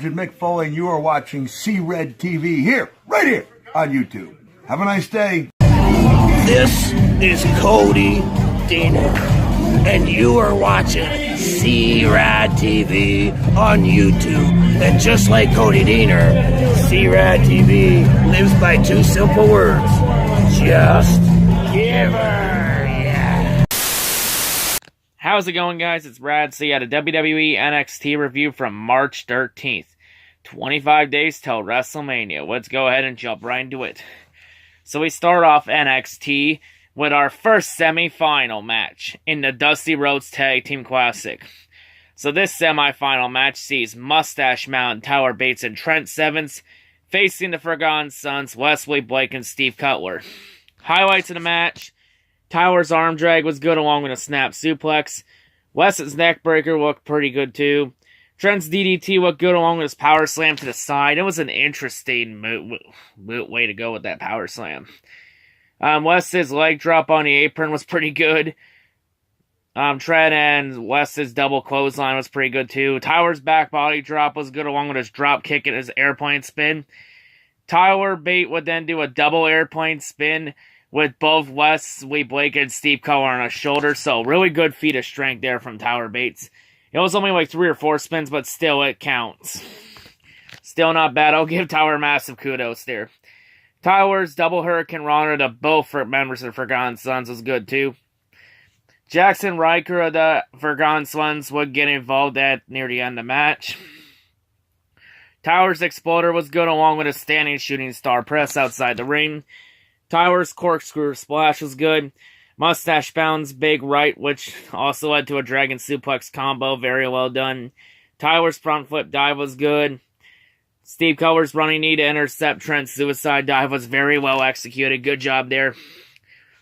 Legend Mick Foley, and you are watching C-RadTV here, right here on YouTube. Have a nice day. This is Cody Diener, and you are watching C-RadTV on YouTube. And just like Cody Diener, C-RadTV lives by two simple words. Just give her, yeah. How's it going, guys? It's Rad C at a WWE NXT review from March 13th. 25 days till WrestleMania. Let's go ahead and jump right into it. So we start off NXT with our first semi-final match in the Dusty Rhodes Tag Team Classic. So this semi-final match sees Mustache Mountain, Tyler Bates, and Trent Sevens facing the Forgotten Sons, Wesley Blake, and Steve Cutler. Highlights of the match: Tyler's arm drag was good along with a snap suplex. Wes's neck breaker looked pretty good too. Trent's DDT looked good along with his power slam to the side. It was an interesting way to go with that power slam. Wes's leg drop on the apron was pretty good. Trent and Wes's double clothesline was pretty good too. Tyler's back body drop was good along with his drop kick and his airplane spin. Tyler Bate would then do a double airplane spin with both Wesley Blake and Steve Cutler on his shoulder. So really good feat of strength there from Tyler Bates. It was only like 3 or 4 spins, but still it counts. Still not bad. I'll give Tyler massive kudos there. Tyler's double Hurricane Rana to both members of the Forgotten Sons was good too. Jackson Riker of the Forgotten Sons would get involved near the end of the match. Tyler's Exploder was good along with a standing shooting star press outside the ring. Tyler's corkscrew splash was good. Mustache Mountain's big right, which also led to a dragon suplex combo, very well done. Tyler's front flip dive was good. Steve Cutler's running knee to intercept Trent's suicide dive was very well executed. Good job there.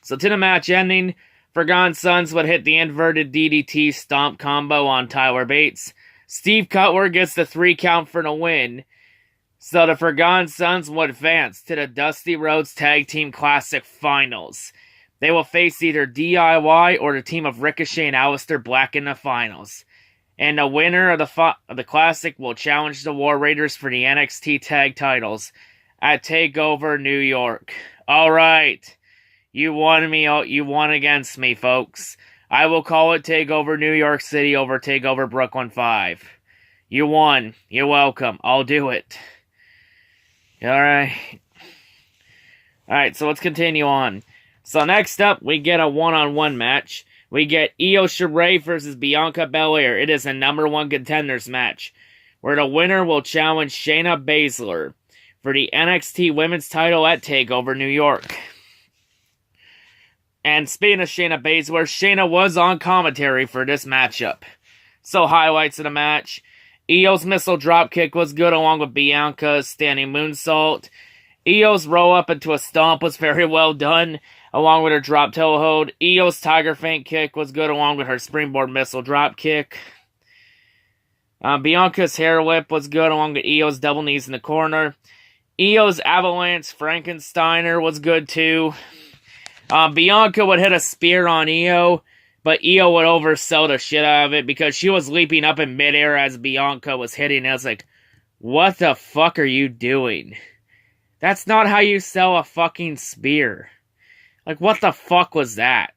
So to the match ending, Forgotten Sons would hit the inverted DDT stomp combo on Tyler Bates. Steve Cutler gets the 3 count for the win. So the Forgotten Sons would advance to the Dusty Rhodes Tag Team Classic Finals. They will face either DIY or the team of Ricochet and Aleister Black in the finals. And the winner of the Classic will challenge the War Raiders for the NXT Tag Titles at TakeOver New York. Alright, you won against me, folks. I will call it TakeOver New York City over TakeOver Brooklyn 5. You won. You're welcome. I'll do it. Alright, so let's continue on. So next up, we get a one-on-one match. We get Io Shirai versus Bianca Belair. It is a number 1 contenders match, where the winner will challenge Shayna Baszler for the NXT Women's title at TakeOver New York. And speaking of Shayna Baszler, Shayna was on commentary for this matchup. So highlights of the match: Io's missile dropkick was good along with Bianca's standing moonsault. Io's roll up into a stomp was very well done, along with her drop toe hold. Io's tiger feint kick was good along with her springboard missile drop kick. Bianca's hair whip was good along with Io's double knees in the corner. Io's avalanche Frankensteiner was good too. Bianca would hit a spear on Io, but Io would oversell the shit out of it because she was leaping up in midair as Bianca was hitting. And I was like, what the fuck are you doing? That's not how you sell a fucking spear. Like, what the fuck was that?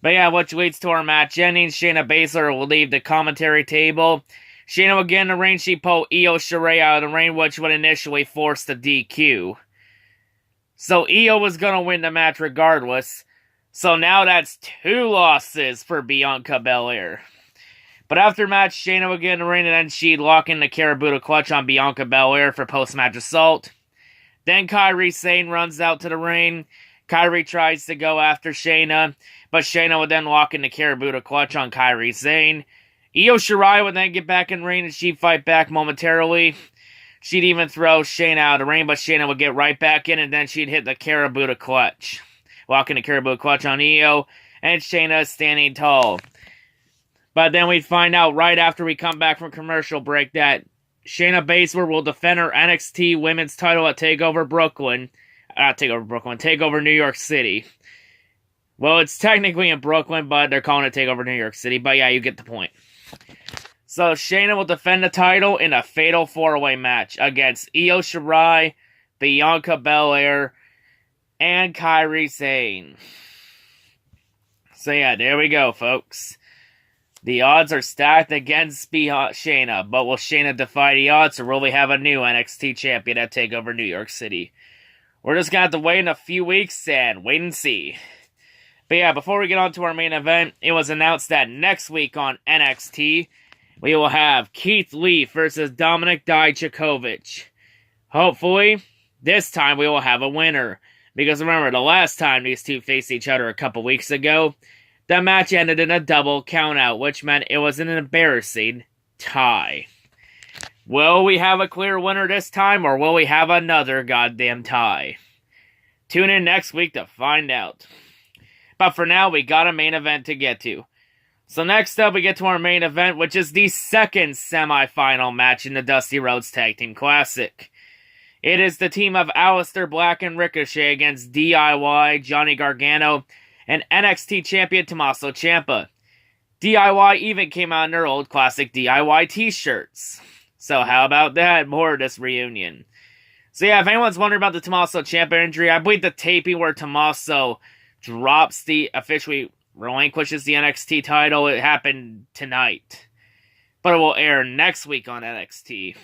But yeah, which leads to our match ending. Shayna Baszler will leave the commentary table. Shayna will get in the ring. She pulled Io Shirai out of the ring, which would initially force the DQ. So Io was going to win the match regardless. So now that's 2 losses for Bianca Belair. But after match, Shayna would get in the ring and then she'd lock in the Karabuta clutch on Bianca Belair for post-match assault. Then Kairi Sane runs out to the ring. Kairi tries to go after Shayna, but Shayna would then lock in the Karabuta clutch on Kairi Sane. Io Shirai would then get back in the ring and she'd fight back momentarily. She'd even throw Shayna out of the ring, but Shayna would get right back in and then she'd hit the Karabuta clutch. Locking the Karabuta clutch on Io, and Shayna standing tall. But then we'd find out right after we come back from commercial break that Shayna Baszler will defend her NXT Women's title at TakeOver New York City. Well, it's technically in Brooklyn, but they're calling it TakeOver New York City. But yeah, you get the point. So Shayna will defend the title in a fatal 4-way match against Io Shirai, Bianca Belair, and Kairi Sane. So yeah, there we go, folks. The odds are stacked against Shayna, but will Shayna defy the odds, or will we have a new NXT champion at TakeOver New York City? We're just gonna have to wait in a few weeks and wait and see. But yeah, before we get on to our main event, it was announced that next week on NXT, we will have Keith Lee versus Dominik Dijakovic. Hopefully, this time we will have a winner. Because remember, the last time these two faced each other a couple weeks ago, the match ended in a double countout, which meant it was an embarrassing tie. Will we have a clear winner this time, or will we have another goddamn tie? Tune in next week to find out. But for now, we got a main event to get to. So next up, we get to our main event, which is the second semifinal match in the Dusty Rhodes Tag Team Classic. It is the team of Aleister Black and Ricochet against DIY, Johnny Gargano, and NXT champion Tommaso Ciampa. DIY even came out in their old classic DIY t-shirts. So how about that? More of this reunion. So yeah, if anyone's wondering about the Tommaso Ciampa injury, I believe the taping where Tommaso officially relinquishes the NXT title, it happened tonight. But it will air next week on NXT.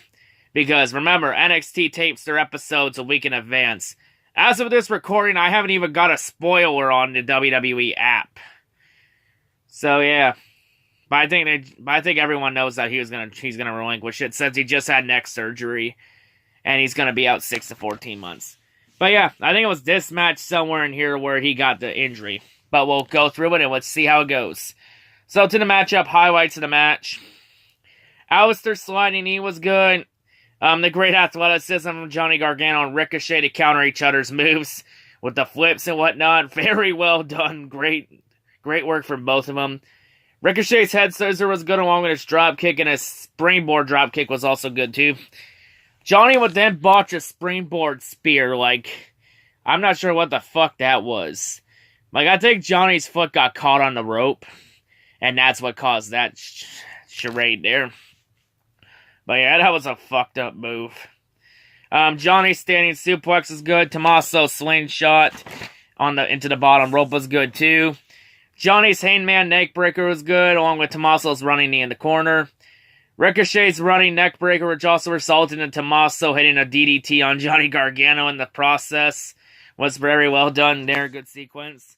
Because remember, NXT tapes their episodes a week in advance. As of this recording, I haven't even got a spoiler on the WWE app. So yeah. But I think everyone knows that he's gonna relinquish it, since he just had neck surgery. And he's gonna be out 6 to 14 months. But yeah, I think it was this match somewhere in here where he got the injury. But we'll go through it and let's see how it goes. So to the matchup, highlights of the match. Aleister's sliding knee was good. The great athleticism of Johnny Gargano and Ricochet to counter each other's moves with the flips and whatnot. Very well done. Great work from both of them. Ricochet's head scissor was good along with his drop kick, and his springboard drop kick was also good too. Johnny would then botch a springboard spear. I'm not sure what the fuck that was. I think Johnny's foot got caught on the rope, and that's what caused that charade there. But yeah, that was a fucked up move. Johnny's standing suplex is good. Tommaso's slingshot into the bottom rope was good too. Johnny's hangman neckbreaker was good, along with Tommaso's running knee in the corner. Ricochet's running neckbreaker, which also resulted in Tommaso hitting a DDT on Johnny Gargano in the process, was very well done there. Good sequence.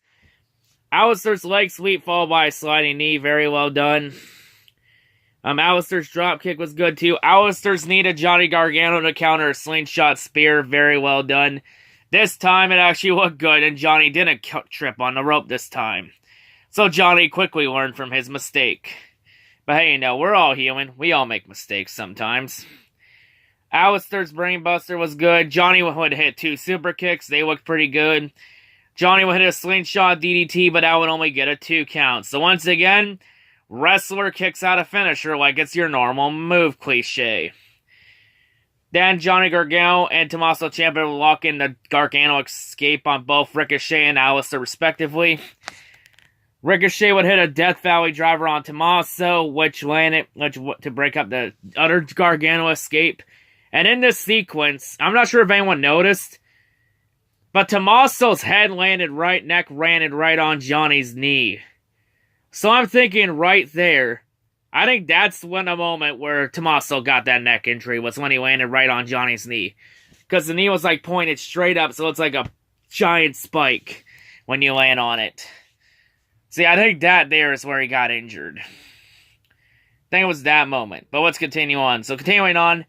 Aleister's leg sweep followed by a sliding knee. Very well done. Aleister's dropkick was good too. Aleister's knee to Johnny Gargano to counter a slingshot spear. Very well done. This time it actually looked good, and Johnny didn't trip on the rope this time. So Johnny quickly learned from his mistake. But hey, we're all human. We all make mistakes sometimes. Aleister's brainbuster was good. Johnny would hit 2 super kicks. They looked pretty good. Johnny would hit a slingshot DDT, but that would only get a 2 count. So once again, wrestler kicks out a finisher like it's your normal move cliche. Then Johnny Gargano and Tommaso Ciampa would lock in the Gargano escape on both Ricochet and Aleister respectively. Ricochet would hit a Death Valley driver on Tommaso, which to break up the other Gargano escape. And in this sequence, I'm not sure if anyone noticed, but Tommaso's head landed right on Johnny's knee. So I'm thinking right there, I think that's when the moment where Tommaso got that neck injury was when he landed right on Johnny's knee. Because the knee was pointed straight up, so it's like a giant spike when you land on it. See, I think that there is where he got injured. I think it was that moment. But let's continue on. So continuing on,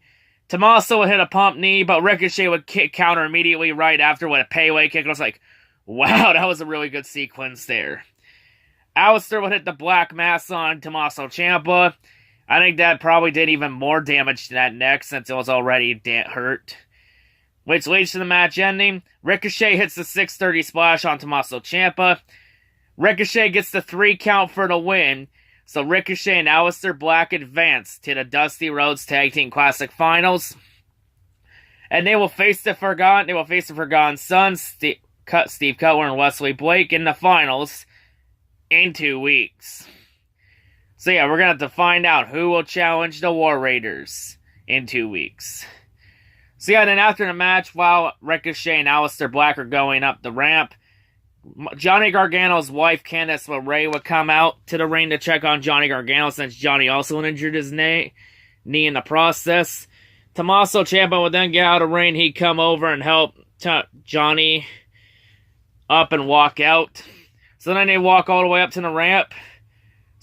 Tommaso would hit a pump knee, but Ricochet would counter immediately right after with a payway kick. I was like, wow, that was a really good sequence there. Aleister would hit the Black Mass on Tommaso Ciampa. I think that probably did even more damage to that neck since it was already hurt. Which leads to the match ending. Ricochet hits the 630 splash on Tommaso Ciampa. Ricochet gets the 3 count for the win. So Ricochet and Aleister Black advance to the Dusty Rhodes Tag Team Classic Finals. And they will face the Forgotten Sons, Steve Cutler and Wesley Blake in the finals in 2 weeks. So yeah, we're going to have to find out who will challenge the War Raiders in 2 weeks. So yeah, then after the match, while Ricochet and Aleister Black are going up the ramp, Johnny Gargano's wife, Candice LeRae, would come out to the ring to check on Johnny Gargano since Johnny also injured his knee in the process. Tommaso Ciampa would then get out of the ring. He'd come over and help Johnny up and walk out. So then they walk all the way up to the ramp.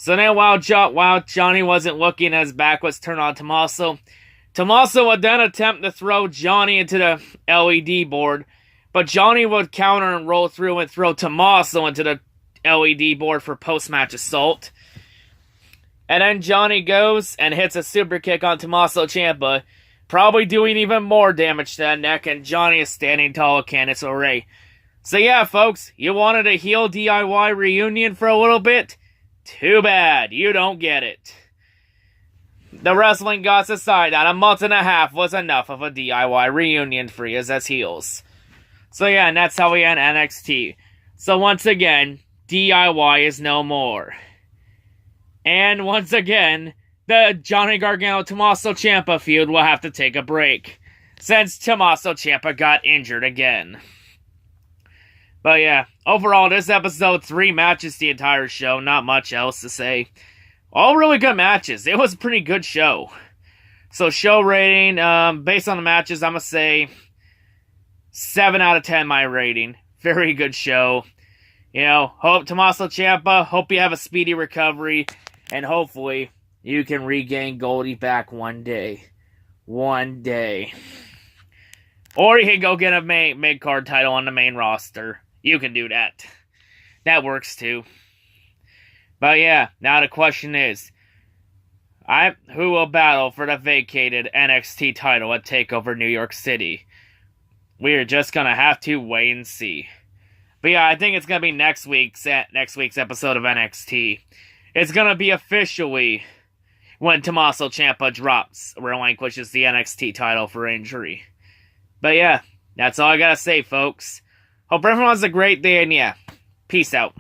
So then while Johnny wasn't looking, his back was turned on Tommaso. Tommaso would then attempt to throw Johnny into the LED board, but Johnny would counter and roll through and throw Tommaso into the LED board for post-match assault. And then Johnny goes and hits a super kick on Tommaso Ciampa, probably doing even more damage to that neck, and Johnny is standing tall with Candice LeRae. So yeah, folks, you wanted a heel DIY reunion for a little bit? Too bad, you don't get it. The wrestling gods decided that a month and a half was enough of a DIY reunion for you as heels. So yeah, and that's how we end NXT. So once again, DIY is no more. And once again, the Johnny Gargano-Tommaso Ciampa feud will have to take a break, since Tommaso Ciampa got injured again. But yeah, overall, this episode, 3 matches the entire show, not much else to say. All really good matches. It was a pretty good show. So show rating, based on the matches, I'm going to say 7 out of 10 my rating. Very good show. You know, hope Tommaso Ciampa, hope you have a speedy recovery, and hopefully you can regain Goldie back one day. One day. Or you can go get a mid-card title on the main roster. You can do that. That works too. But yeah, now the question is, who will battle for the vacated NXT title at TakeOver New York City? We're just gonna have to wait and see. But yeah, I think it's gonna be next week's episode of NXT. It's gonna be officially when Tommaso Ciampa relinquishes the NXT title for injury. But yeah, that's all I gotta say, folks. Hope everyone has a great day, and yeah, peace out.